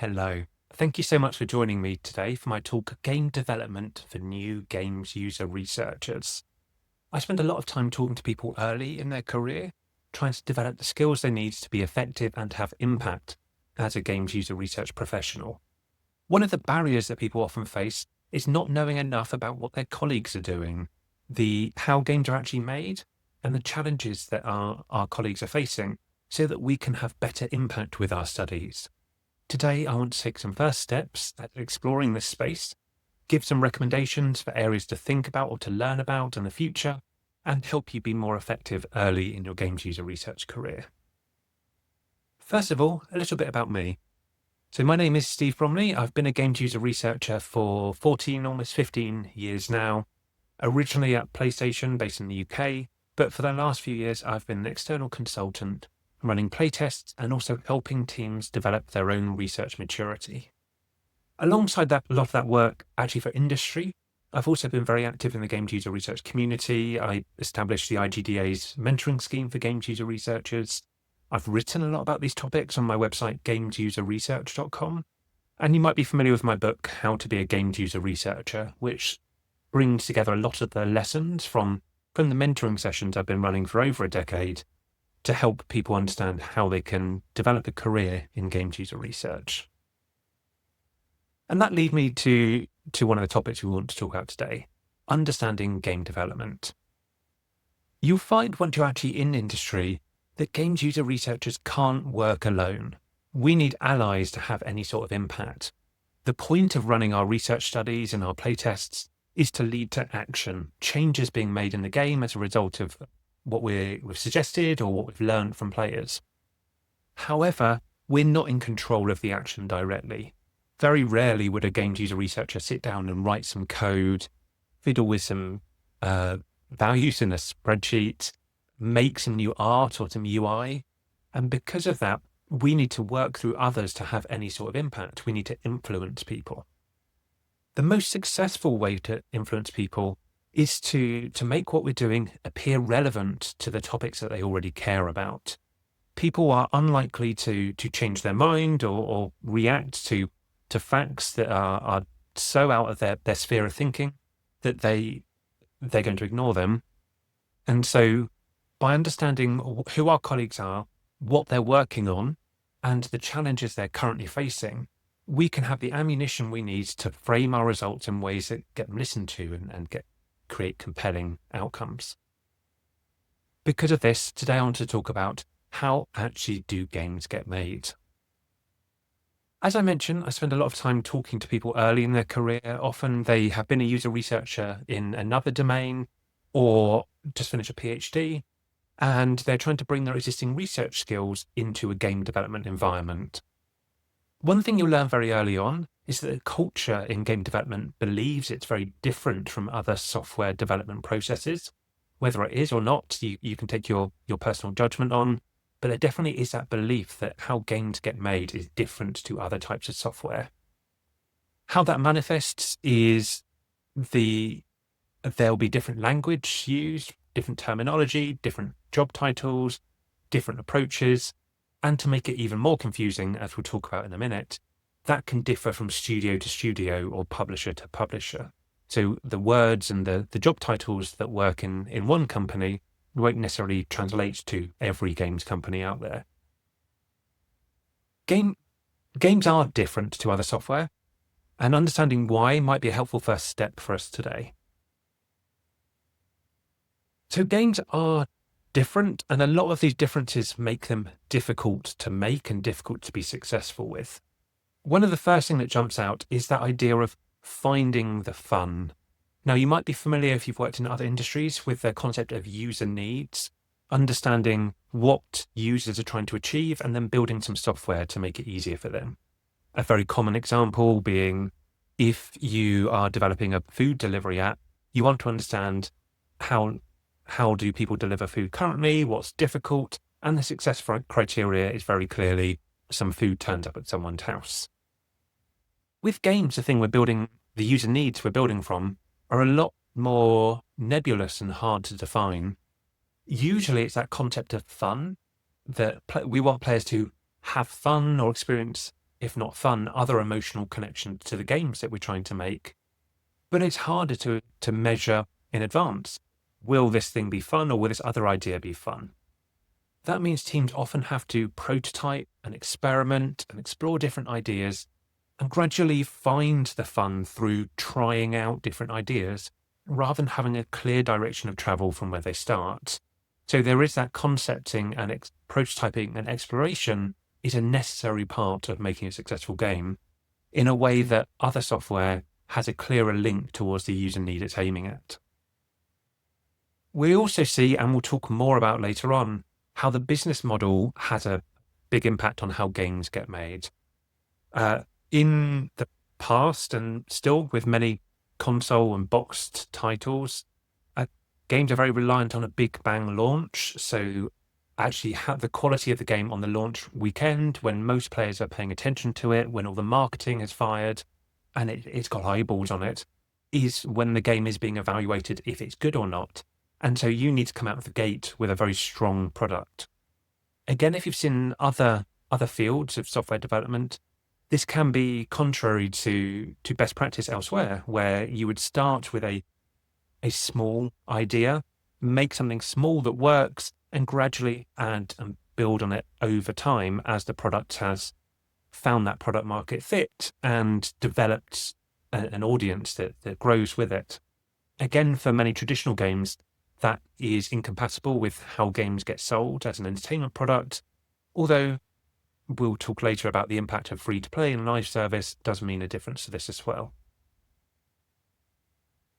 Hello. Thank you so much for joining me today for my talk, Game Development for New Games User Researchers. I spend a lot of time talking to people early in their career, trying to develop the skills they need to be effective and have impact as a games user research professional. One of the barriers that people often face is not knowing enough about what their colleagues are doing, how games are actually made, and the challenges that our colleagues are facing, so that we can have better impact with our studies. Today, I want to take some first steps at exploring this space, give some recommendations for areas to think about or to learn about in the future, and help you be more effective early in your games user research career. First of all, a little bit about me. So my name is Steve Bromley. I've been a games user researcher for 14, almost 15 years now, originally at PlayStation based in the UK, but for the last few years, I've been an external consultant running playtests and also helping teams develop their own research maturity. Alongside that, a lot of that work actually for industry, I've also been very active in the games user research community. I established the IGDA's mentoring scheme for games user researchers. I've written a lot about these topics on my website, gamesuserresearch.com. And you might be familiar with my book, How to be a Games User Researcher, which brings together a lot of the lessons from the mentoring sessions I've been running for over a decade to help people understand how they can develop a career in games user research. And that leads me to one of the topics we want to talk about today, understanding game development. You'll find once you're actually in industry that games user researchers can't work alone. We need allies to have any sort of impact. The point of running our research studies and our playtests is to lead to action, changes being made in the game as a result of what we've suggested or what we've learned from players. However, we're not in control of the action directly. Very rarely would a games user researcher sit down and write some code, fiddle with some values in a spreadsheet, make some new art or some UI. And because of that, we need to work through others to have any sort of impact. We need to influence people. The most successful way to influence people is to make what we're doing appear relevant to the topics that they already care about. People are unlikely to change their mind or react to facts that are so out of their sphere of thinking that they're going to ignore them. And so by understanding who our colleagues are, what they're working on, and the challenges they're currently facing, we can have the ammunition we need to frame our results in ways that get them listened to and create compelling outcomes. Because of this, today I want to talk about how actually do games get made. As I mentioned, I spend a lot of time talking to people early in their career. Often they have been a user researcher in another domain or just finished a PhD, and they're trying to bring their existing research skills into a game development environment. One thing you'll learn very early on is that the culture in game development believes it's very different from other software development processes. Whether it is or not, you can take your personal judgment on, but there definitely is that belief that how games get made is different to other types of software. How that manifests is there'll be different language used, different terminology, different job titles, different approaches, and to make it even more confusing, as we'll talk about in a minute, that can differ from studio to studio or publisher to publisher. So the words and the job titles that work in one company won't necessarily translate to every games company out there. Games are different to other software, and understanding why might be a helpful first step for us today. So games are different, and a lot of these differences make them difficult to make and difficult to be successful with. One of the first things that jumps out is that idea of finding the fun. Now, you might be familiar, if you've worked in other industries, with the concept of user needs, understanding what users are trying to achieve and then building some software to make it easier for them. A very common example being if you are developing a food delivery app, you want to understand how do people deliver food currently, what's difficult, and the success criteria is very clearly some food turns up at someone's house. With games, the user needs we're building from are a lot more nebulous and hard to define. Usually it's that concept of fun that we want players to have fun or experience if not fun, other emotional connections to the games that we're trying to make. But it's harder to measure in advance. Will this thing be fun, or will this other idea be fun? That means teams often have to prototype and experiment and explore different ideas and gradually find the fun through trying out different ideas rather than having a clear direction of travel from where they start. So there is that concepting and prototyping and exploration is a necessary part of making a successful game in a way that other software has a clearer link towards the user need it's aiming at. We also see, and we'll talk more about later on, how the business model has a big impact on how games get made. In the past, and still with many console and boxed titles, games are very reliant on a big bang launch. So actually have the quality of the game on the launch weekend when most players are paying attention to it, when all the marketing is fired and it's got eyeballs on it, is when the game is being evaluated if it's good or not. And so you need to come out of the gate with a very strong product. Again, if you've seen other fields of software development, this can be contrary to best practice elsewhere, where you would start with a small idea, make something small that works, and gradually add and build on it over time as the product has found that product market fit and developed an audience that grows with it. Again, for many traditional games, that is incompatible with how games get sold as an entertainment product, although we'll talk later about the impact of free-to-play and live service does mean a difference to this as well.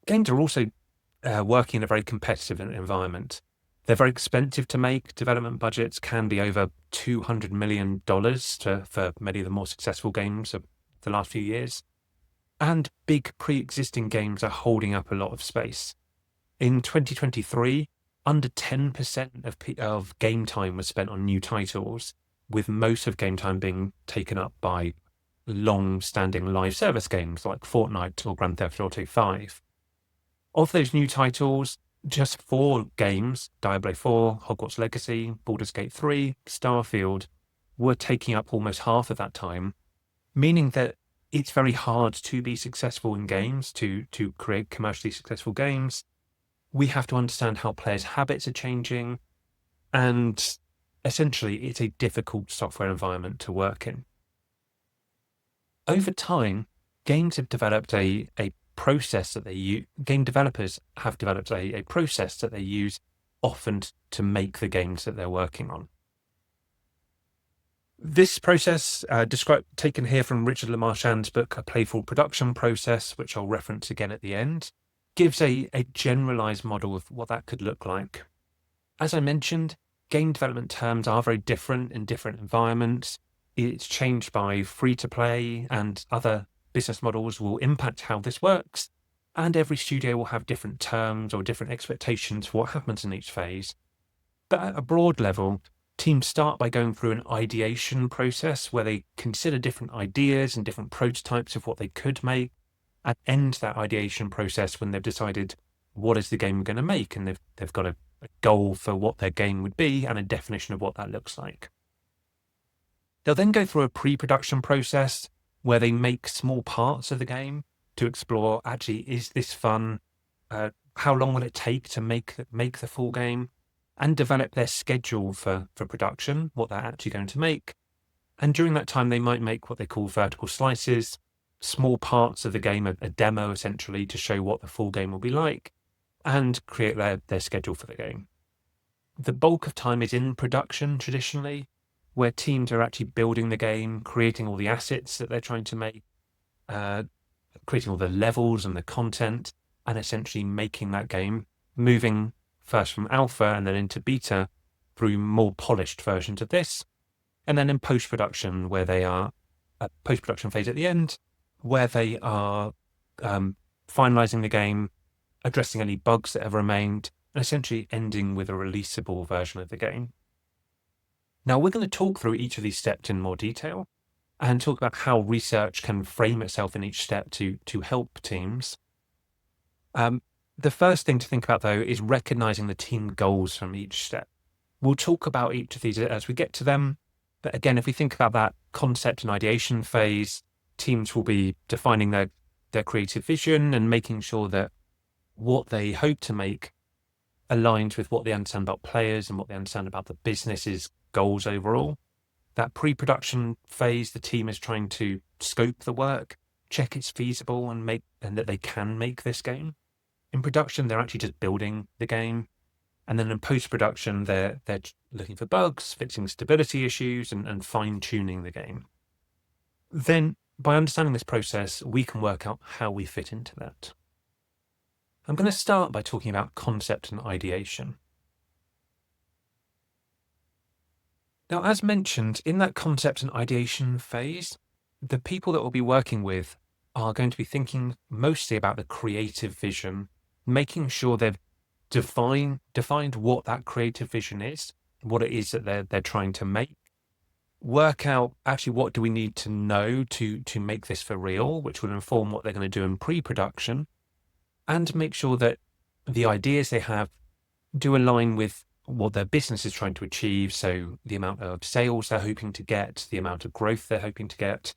Games are also working in a very competitive environment. They're very expensive to make. Development budgets can be over $200 million for many of the more successful games of the last few years. And big pre-existing games are holding up a lot of space. In 2023, under 10% of game time was spent on new titles, with most of game time being taken up by long-standing live service games like Fortnite or Grand Theft Auto 5. Of those new titles, just 4 games, Diablo 4, Hogwarts Legacy, Baldur's Gate 3, Starfield, were taking up almost half of that time, meaning that it's very hard to be successful in games, to create commercially successful games. We have to understand how players' habits are changing, and essentially it's a difficult software environment to work in. Over time, games have developed a process that they use. Game developers have developed a process that they use often to make the games that they're working on. This process, taken here from Richard LeMarchand's book, A Playful Production Process, which I'll reference again at the end, gives a generalized model of what that could look like. As I mentioned, game development terms are very different in different environments. It's changed by free-to-play, and other business models will impact how this works, and every studio will have different terms or different expectations for what happens in each phase. But at a broad level, teams start by going through an ideation process where they consider different ideas and different prototypes of what they could make, and end that ideation process when they've decided what is the game going to make, and they've got a goal for what their game would be and a definition of what that looks like. They'll then go through a pre-production process where they make small parts of the game to explore, actually, is this fun? How long will it take to make the full game? And develop their schedule for production, what they're actually going to make. And during that time, they might make what they call vertical slices, small parts of the game, a demo essentially, to show what the full game will be like, and create their schedule for the game. The bulk of time is in production traditionally, where teams are actually building the game, creating all the assets that they're trying to make, creating all the levels and the content, and essentially making that game, moving first from alpha and then into beta through more polished versions of this. And then in post-production, where they are at post-production phase at the end, where they are finalizing the game, addressing any bugs that have remained, and essentially ending with a releasable version of the game. Now, we're going to talk through each of these steps in more detail and talk about how research can frame itself in each step to help teams. The first thing to think about, though, is recognizing the team goals from each step. We'll talk about each of these as we get to them. But again, if we think about concept and ideation phase, teams will be defining their creative vision and making sure that what they hope to make aligns with what they understand about players and what they understand about the business's goals overall. That pre-production phase, the team is trying to scope the work, check it's feasible and that they can make this game. In production, they're actually just building the game. And then in post-production, they're looking for bugs, fixing stability issues, and fine-tuning the game. Then, by understanding this process, we can work out how we fit into that. I'm going to start by talking about concept and ideation. Now, as mentioned, in that concept and ideation phase, the people that we'll be working with are going to be thinking mostly about the creative vision, making sure they've defined what that creative vision is, what it is that they're trying to make, work out actually what do we need to know to make this for real, which will inform what they're going to do in pre-production, and make sure that the ideas they have do align with what their business is trying to achieve. So the amount of sales they're hoping to get, the amount of growth they're hoping to get,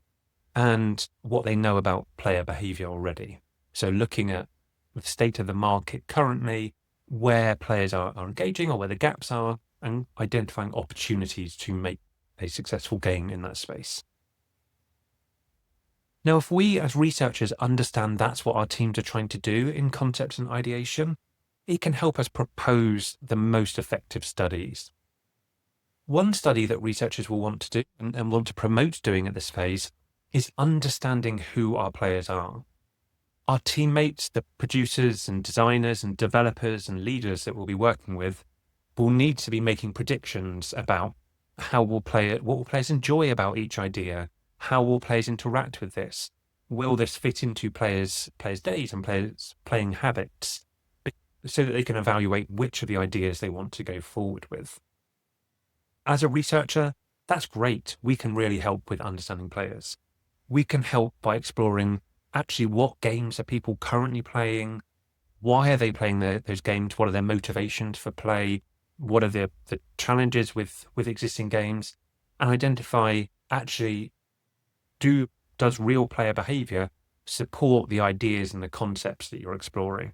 and what they know about player behavior already. So looking at the state of the market currently, where players are engaging or where the gaps are, and identifying opportunities to make a successful game in that space. Now, if we as researchers understand that's what our teams are trying to do in concepts and ideation, it can help us propose the most effective studies. One study that researchers will want to do and want to promote doing at this phase is understanding who our players are. Our teammates, the producers and designers and developers and leaders that we'll be working with, will need to be making predictions about what will players enjoy about each idea, how will players interact with this, will this fit into players' days and players' playing habits, so that they can evaluate which of the ideas they want to go forward with. As a researcher, that's great. We can really help with understanding players. We can help by exploring actually what games are people currently playing, why are they playing those games, what are their motivations for play, what are the challenges with existing games, and identify actually does real player behavior support the ideas and the concepts that you're exploring.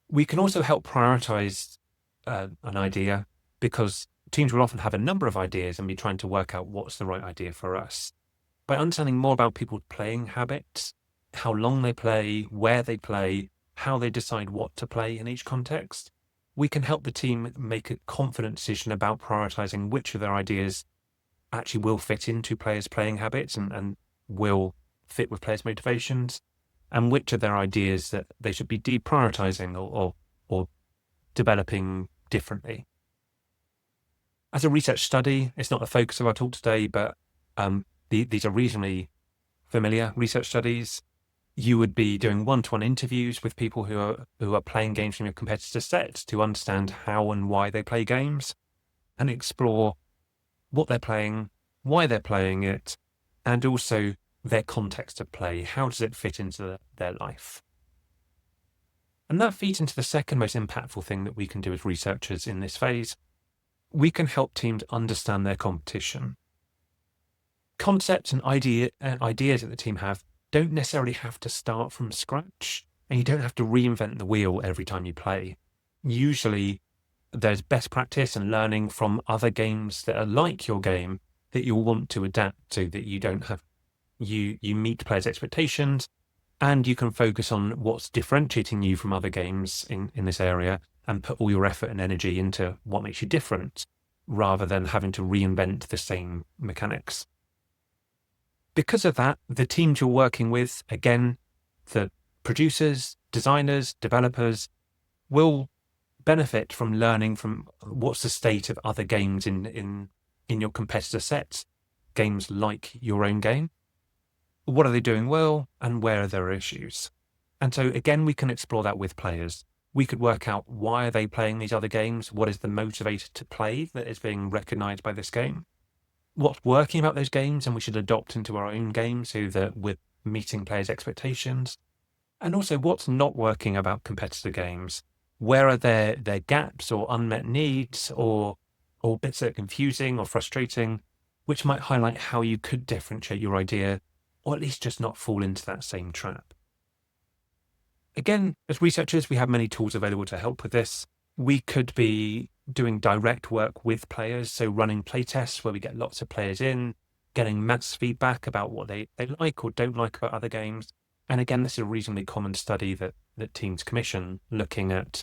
We can also help prioritize an idea, because teams will often have a number of ideas and be trying to work out what's the right idea for us. By understanding more about people's playing habits, how long they play, where they play, how they decide what to play in each context, we can help the team make a confident decision about prioritizing which of their ideas actually will fit into players' playing habits and will fit with players' motivations, and which of their ideas that they should be deprioritizing or developing differently. As a research study, it's not the focus of our talk today, but these are reasonably familiar research studies. You would be doing one-to-one interviews with people who are playing games from your competitor sets to understand how and why they play games, and explore what they're playing, why they're playing it, and also their context of play. How does it fit into their life? And that feeds into the second most impactful thing that we can do as researchers in this phase. We can help teams understand their competition. Concepts and ideas that the team have don't necessarily have to start from scratch, and you don't have to reinvent the wheel every time you play. Usually there's best practice and learning from other games that are like your game that you'll want to adapt so that you meet players' expectations, and you can focus on what's differentiating you from other games in this area and put all your effort and energy into what makes you different, rather than having to reinvent the same mechanics. Because of that, the teams you're working with, again, the producers, designers, developers, will benefit from learning from what's the state of other games in your competitor sets, games like your own game. What are they doing well, and where are their issues? And so again, we can explore that with players. We could work out, why are they playing these other games? What is the motivator to play that is being recognized by this game? What's working about those games and we should adopt into our own game so that we're meeting players' expectations? And also, what's not working about competitor games? Where are their gaps or unmet needs or bits that are confusing or frustrating? which might highlight how you could differentiate your idea, or at least just not fall into that same trap. Again, as researchers, we have many tools available to help with this. We could be doing direct work with players, so running playtests where we get lots of players in, getting mass feedback about what they like or don't like about other games. And again, this is a reasonably common study that teams commission, looking at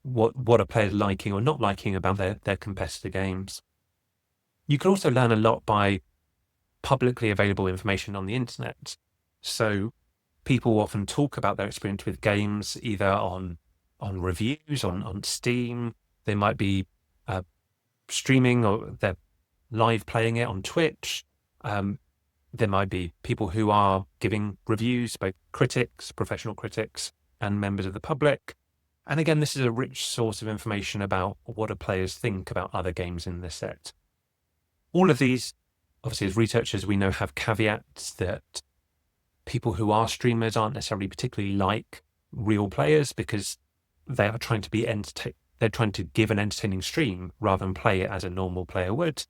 what are players liking or not liking about their competitor games. You can also learn a lot by publicly available information on the internet. So people often talk about their experience with games either on reviews, on Steam. They might be streaming, or they're live playing it on Twitch. There might be people who are giving reviews, both critics, professional critics, and members of the public. And again, this is a rich source of information about what do players think about other games in the set. All of these, obviously, as researchers, we know have caveats that people who are streamers aren't necessarily particularly like real players, because they are trying to be they're trying to give an entertaining stream rather than play it as a normal player would.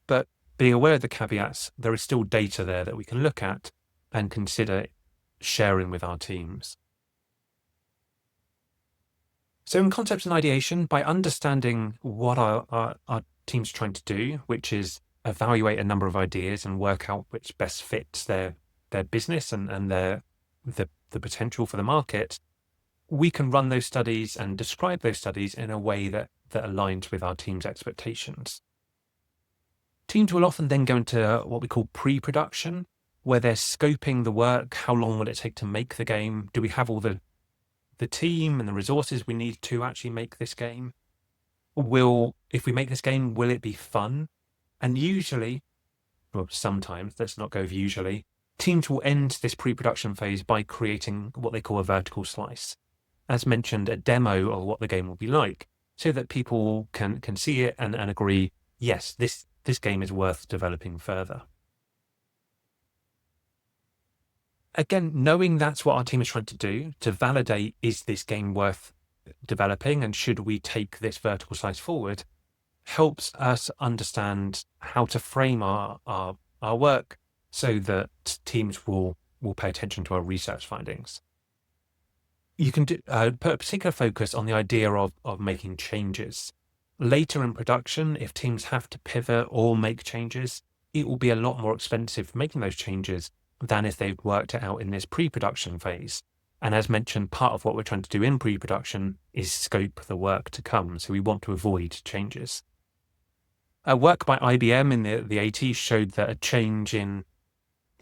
But being aware of the caveats, there is still data there that we can look at and consider sharing with our teams. So in concepts and ideation, by understanding what our team's trying to do, which is evaluate a number of ideas and work out which best fits their business and the potential for the market, we can run those studies and describe those studies in a way that aligns with our team's expectations. Teams will often then go into what we call pre-production, where they're scoping the work. How long will it take to make the game? Do we have all the team and the resources we need to actually make this game? If we make this game, will it be fun? And usually, well, sometimes, let's not go with usually, teams will end this pre-production phase by creating what they call a vertical slice. As mentioned, a demo of what the game will be like, so that people can see it and agree, yes, this game is worth developing further. Again, knowing that's what our team is trying to do, to validate, is this game worth developing and should we take this vertical slice forward, helps us understand how to frame our work so that teams will pay attention to our research findings. You can put a particular focus on the idea of making changes. Later in production, if teams have to pivot or make changes, it will be a lot more expensive making those changes than if they've worked it out in this pre-production phase. And as mentioned, part of what we're trying to do in pre-production is scope the work to come. So we want to avoid changes. A work by IBM in the 80s showed that a change in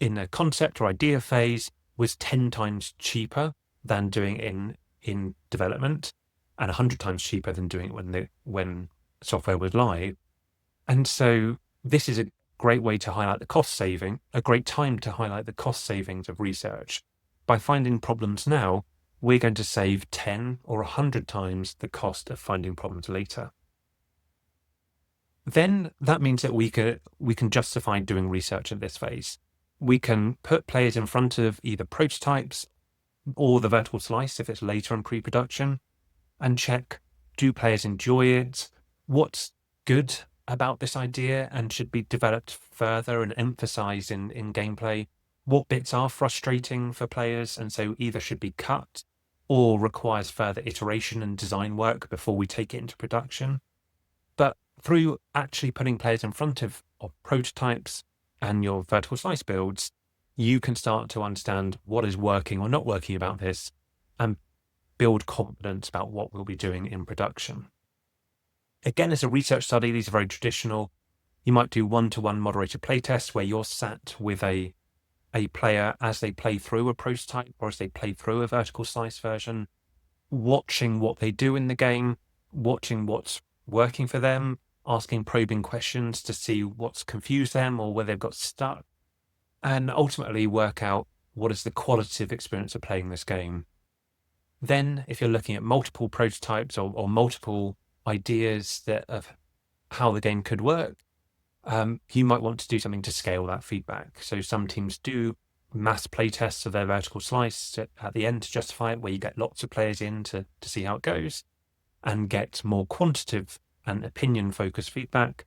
a concept or idea phase was 10 times cheaper than doing it in development, and 100 times cheaper than doing it when software was live. And so this is a great way to highlight the cost saving, a great time to highlight the cost savings of research. By finding problems now, we're going to save 10 or 100 times the cost of finding problems later. Then that means that we can justify doing research at this phase. We can put players in front of either prototypes or the vertical slice if it's later in pre-production, and check, do players enjoy it? What's good about this idea and should be developed further and emphasized in gameplay? What bits are frustrating for players and so either should be cut or requires further iteration and design work before we take it into production? But through actually putting players in front of prototypes and your vertical slice builds, you can start to understand what is working or not working about this and build confidence about what we'll be doing in production. Again, as a research study, these are very traditional. You might do one-to-one moderated playtests where you're sat with a player as they play through a prototype or as they play through a vertical slice version, watching what they do in the game, watching what's working for them, asking probing questions to see what's confused them or where they've got stuck, and ultimately work out what is the qualitative experience of playing this game. Then, if you're looking at multiple prototypes or multiple ideas of how the game could work, you might want to do something to scale that feedback. So some teams do mass playtests of their vertical slice at the end to justify it, where you get lots of players in to see how it goes and get more quantitative and opinion-focused feedback.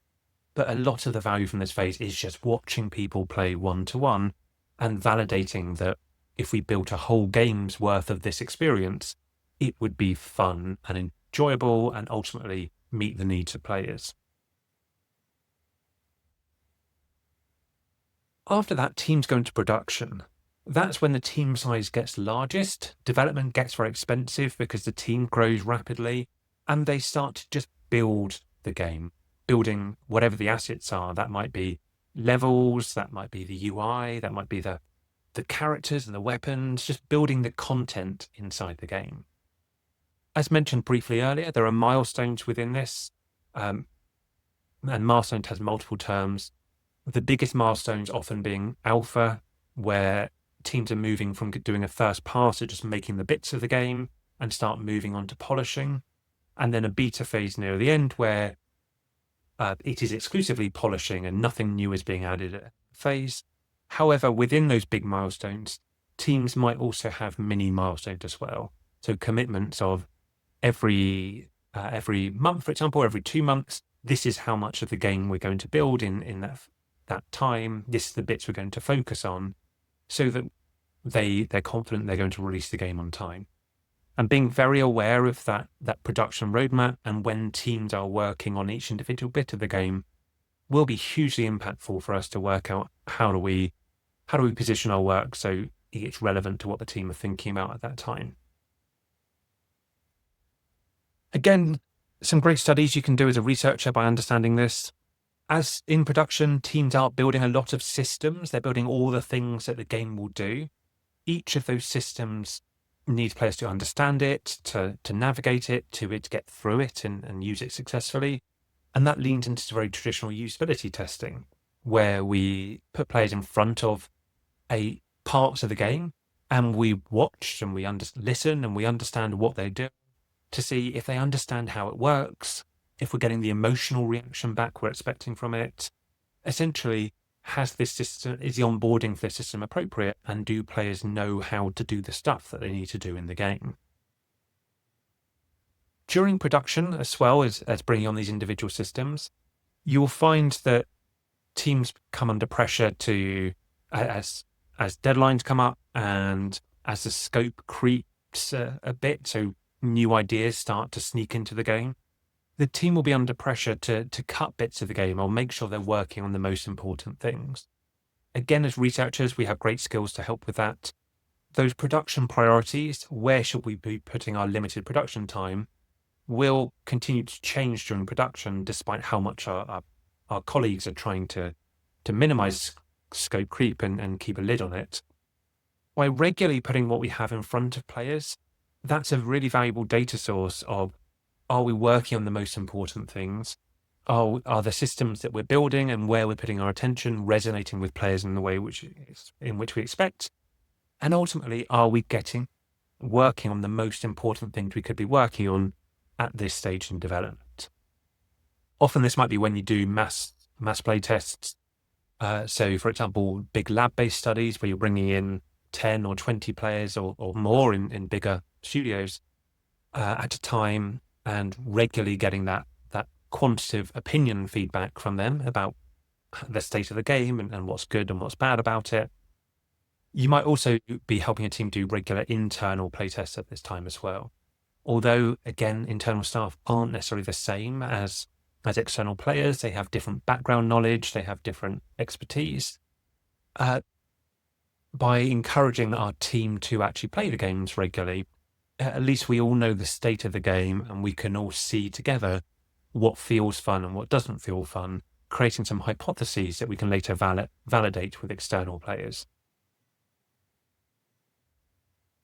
But a lot of the value from this phase is just watching people play one-to-one and validating that if we built a whole game's worth of this experience, it would be fun and enjoyable and ultimately meet the needs of players. After that, teams go into production. That's when the team size gets largest, development gets very expensive because the team grows rapidly, and they start to just build the game, building whatever the assets are. That might be levels, that might be the UI, that might be the characters and the weapons, just building the content inside the game. As mentioned briefly earlier, there are milestones within this, and milestones has multiple terms. The biggest milestones often being alpha, where teams are moving from doing a first pass at just making the bits of the game and start moving on to polishing. And then a beta phase near the end where it is exclusively polishing and nothing new is being added at phase. However, within those big milestones, teams might also have mini milestones as well. So commitments of every month, for example, every 2 months, this is how much of the game we're going to build in that time. This is the bits we're going to focus on, so that they're confident they're going to release the game on time. And being very aware of that production roadmap and when teams are working on each individual bit of the game will be hugely impactful for us to work out how do we position our work so it's relevant to what the team are thinking about at that time. Again, some great studies you can do as a researcher by understanding this. As in production, teams are building a lot of systems. They're building all the things that the game will do. Each of those systems needs players to understand it, to navigate it, to get through it and use it successfully. And that leans into very traditional usability testing, where we put players in front of parts of the game and we watch and we listen and we understand what they do to see if they understand how it works, if we're getting the emotional reaction back we're expecting from it. Essentially, is the onboarding for the system appropriate, and do players know how to do the stuff that they need to do in the game? During production, as well as bringing on these individual systems, you will find that teams come under pressure to, as deadlines come up and as the scope creeps a bit, so new ideas start to sneak into the game, the team will be under pressure to cut bits of the game or make sure they're working on the most important things. Again, as researchers, we have great skills to help with that. Those production priorities, where should we be putting our limited production time, will continue to change during production, despite how much our colleagues are trying to minimize scope creep and keep a lid on it. By regularly putting what we have in front of players, that's a really valuable data source of, are we working on the most important things? Are the systems that we're building and where we're putting our attention resonating with players in the way in which we expect? And ultimately, are we working on the most important things we could be working on at this stage in development? Often this might be when you do mass play tests. So, for example, big lab-based studies where you're bringing in 10 or 20 players or more in bigger studios at a time, and regularly getting that quantitative opinion feedback from them about the state of the game and what's good and what's bad about it. You might also be helping a team do regular internal playtests at this time as well. Although, again, internal staff aren't necessarily the same as external players. They have different background knowledge, they have different expertise. By encouraging our team to actually play the games regularly, at least we all know the state of the game and we can all see together what feels fun and what doesn't feel fun, creating some hypotheses that we can later validate with external players.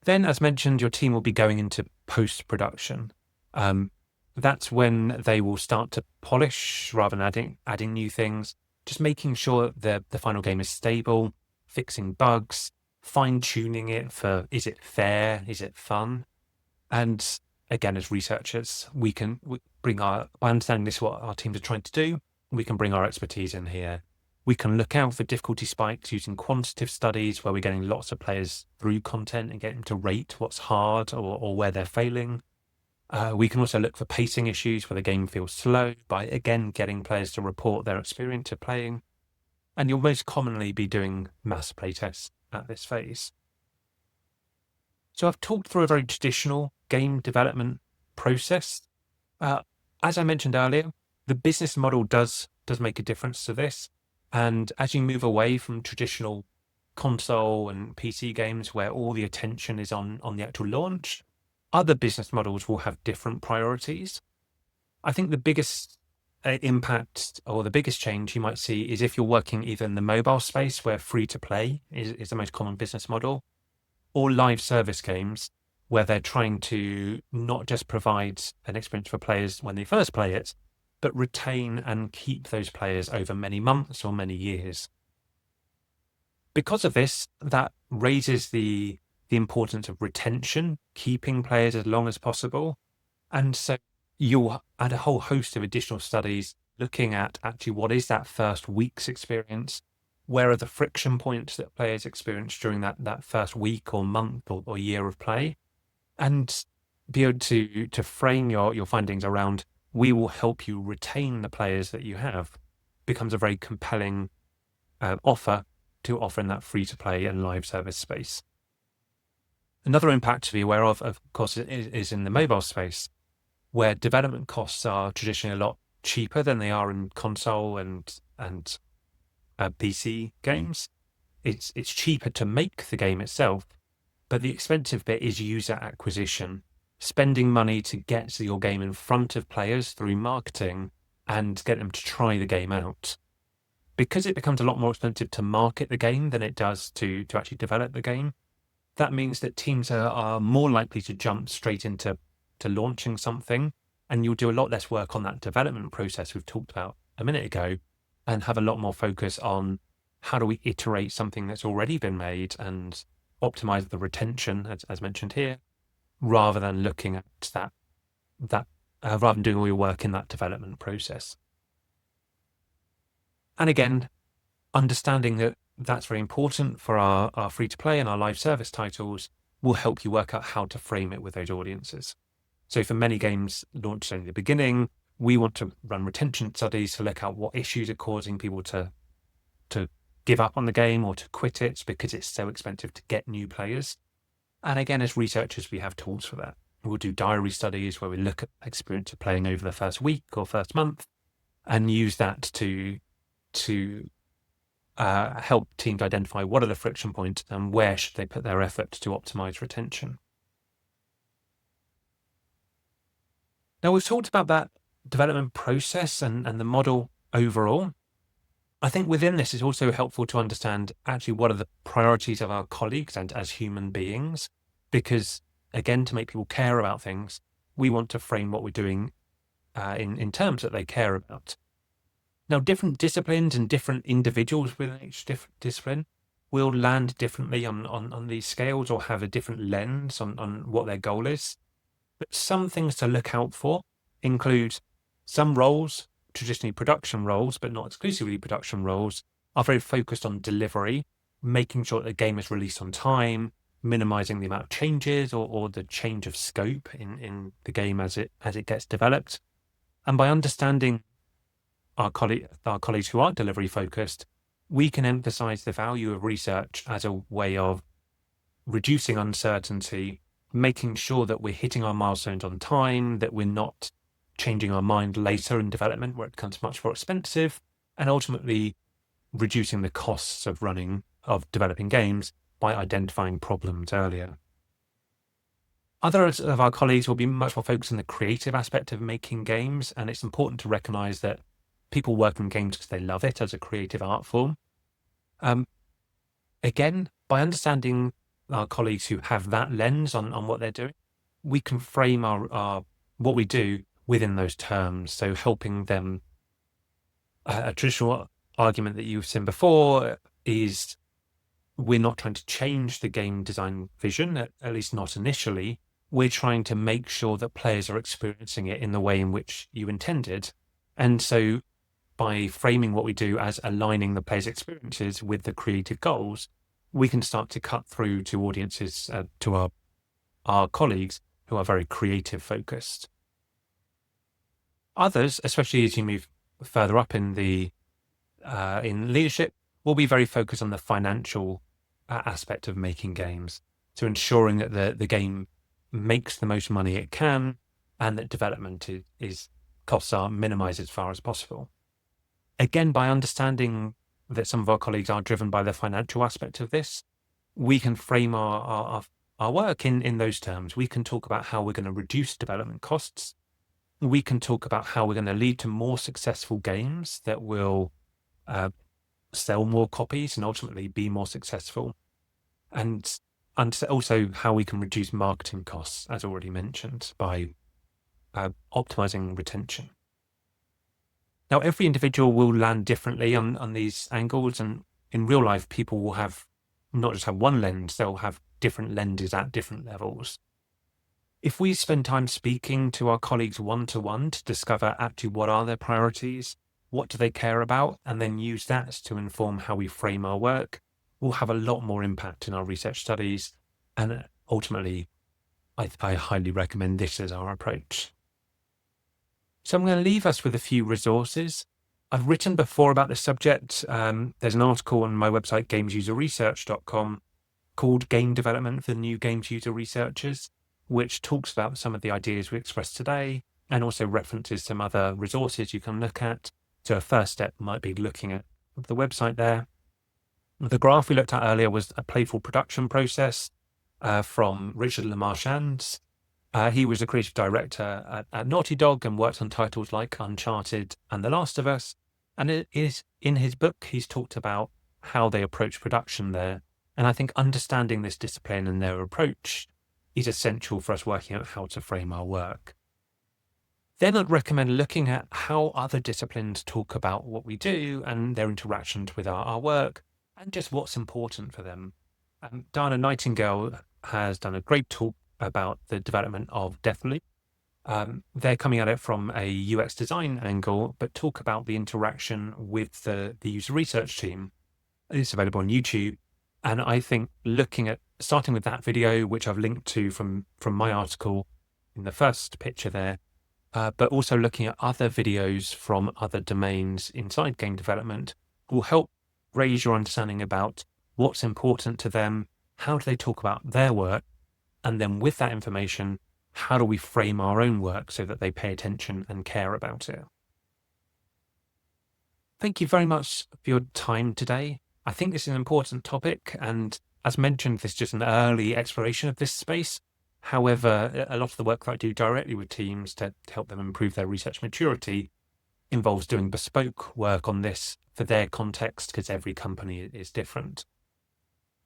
Then, as mentioned, your team will be going into post-production. That's when they will start to polish rather than adding new things, just making sure that the final game is stable, fixing bugs, fine-tuning it for, is it fair, is it fun? And again, as researchers, we bring by understanding this, what our teams are trying to do, we can bring our expertise in here. We can look out for difficulty spikes using quantitative studies where we're getting lots of players through content and getting them to rate what's hard or where they're failing. We can also look for pacing issues where the game feels slow by, again, getting players to report their experience of playing. And you'll most commonly be doing mass playtests at this phase. So I've talked through a very traditional game development process. Uh, as I mentioned earlier, the business model does make a difference to this. And as you move away from traditional console and PC games where all the attention is on the actual launch, other business models will have different priorities. I think the biggest impact or the biggest change you might see is if you're working either in the mobile space where free to play is the most common business model, or live service games where they're trying to not just provide an experience for players when they first play it, but retain and keep those players over many months or many years. Because of this, that raises the importance of retention, keeping players as long as possible. And so you'll add a whole host of additional studies looking at actually what is that first week's experience, where are the friction points that players experience during that first week or month or year of play, and be able to frame your findings around, we will help you retain the players that you have, becomes a very compelling offer to offer in that free-to-play and live service space. Another impact to be aware of course, is in the mobile space, where development costs are traditionally a lot cheaper than they are in console and PC games. It's cheaper to make the game itself, but the expensive bit is user acquisition, spending money to get your game in front of players through marketing and get them to try the game out. Because it becomes a lot more expensive to market the game than it does to actually develop the game, that means that teams are more likely to jump straight into launching something, and you'll do a lot less work on that development process we've talked about a minute ago, and have a lot more focus on how do we iterate something that's already been made and optimize the retention, as mentioned here, rather than looking at that rather than doing all your work in that development process. And again, understanding that that's very important for our free-to-play and our live service titles will help you work out how to frame it with those audiences. So for many games launched in the beginning, we want to run retention studies to look at what issues are causing people to give up on the game or to quit it because it's so expensive to get new players. And again, as researchers, we have tools for that. We'll do diary studies where we look at experience of playing over the first week or first month and use that to help teams identify what are the friction points and where should they put their effort to optimize retention. Now, we've talked about that development process and the model overall. I think within this, it's also helpful to understand actually what are the priorities of our colleagues and as human beings, because again, to make people care about things, we want to frame what we're doing in terms that they care about. Now, different disciplines and different individuals within each different discipline will land differently on these scales or have a different lens on what their goal is. But some things to look out for include some roles, traditionally production roles, but not exclusively production roles, are very focused on delivery, making sure that the game is released on time, minimizing the amount of changes or the change of scope in the game as it gets developed. And by understanding our colleagues who aren't delivery focused, we can emphasize the value of research as a way of reducing uncertainty, making sure that we're hitting our milestones on time, that we're not changing our mind later in development where it becomes much more expensive, and ultimately reducing the costs of developing games by identifying problems earlier. Others of our colleagues will be much more focused on the creative aspect of making games, and it's important to recognize that people work in games because they love it as a creative art form. Again, by understanding our colleagues who have that lens on what they're doing, we can frame our what we do within those terms. So helping them, a traditional argument that you've seen before is we're not trying to change the game design vision, at least not initially. We're trying to make sure that players are experiencing it in the way in which you intended. And so by framing what we do as aligning the players' experiences with the creative goals, we can start to cut through to audiences, to our colleagues, who are very creative focused. Others, especially as you move further up in leadership, will be very focused on the financial aspect of making games. So ensuring that the game makes the most money it can, and that development costs are minimized as far as possible. Again, by understanding that some of our colleagues are driven by the financial aspect of this, we can frame our work in those terms. We can talk about how we're going to reduce development costs. We can talk about how we're going to lead to more successful games that will sell more copies and ultimately be more successful. And also how we can reduce marketing costs, as already mentioned, by optimizing retention. Now, every individual will land differently on these angles, and in real life, people will not just have one lens, they'll have different lenses at different levels. If we spend time speaking to our colleagues one-to-one to discover actually what are their priorities, what do they care about, and then use that to inform how we frame our work, we'll have a lot more impact in our research studies. And ultimately, I highly recommend this as our approach. So I'm going to leave us with a few resources. I've written before about this subject. There's an article on my website, gamesuserresearch.com, called Game Development for New Games User Researchers, which talks about some of the ideas we expressed today and also references some other resources you can look at. So a first step might be looking at the website there. The graph we looked at earlier was a playful production process from Richard LeMarchand. He was a creative director at Naughty Dog and worked on titles like Uncharted and The Last of Us. And it is in his book, he's talked about how they approach production there. And I think understanding this discipline and their approach is essential for us working out how to frame our work. Then I'd recommend looking at how other disciplines talk about what we do and their interactions with our work and just what's important for them. Diana Nightingale has done a great talk about the development of Deathloop. They're coming at it from a UX design angle, but talk about the interaction with the user research team. It's available on YouTube. And I think starting with that video, which I've linked to from my article in the first picture there, but also looking at other videos from other domains inside game development will help raise your understanding about what's important to them, how do they talk about their work, and then with that information, how do we frame our own work so that they pay attention and care about it? Thank you very much for your time today. I think this is an important topic, and as mentioned, this is just an early exploration of this space. However, a lot of the work that I do directly with teams to help them improve their research maturity involves doing bespoke work on this for their context, because every company is different.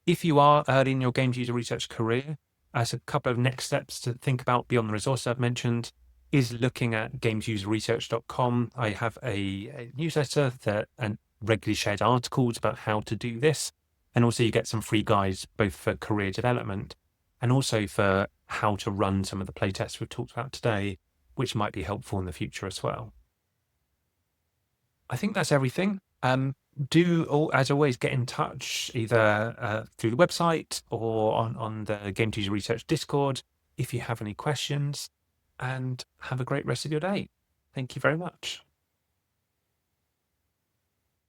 If you are early in your games user research career, as a couple of next steps to think about beyond the resources I've mentioned is looking at gamesuserresearch.com. I have a newsletter and regularly shares articles about how to do this. And also you get some free guides, both for career development and also for how to run some of the playtests we've talked about today, which might be helpful in the future as well. I think that's everything. As always, get in touch either through the website or on the Game User Research Discord if you have any questions, and have a great rest of your day. Thank you very much.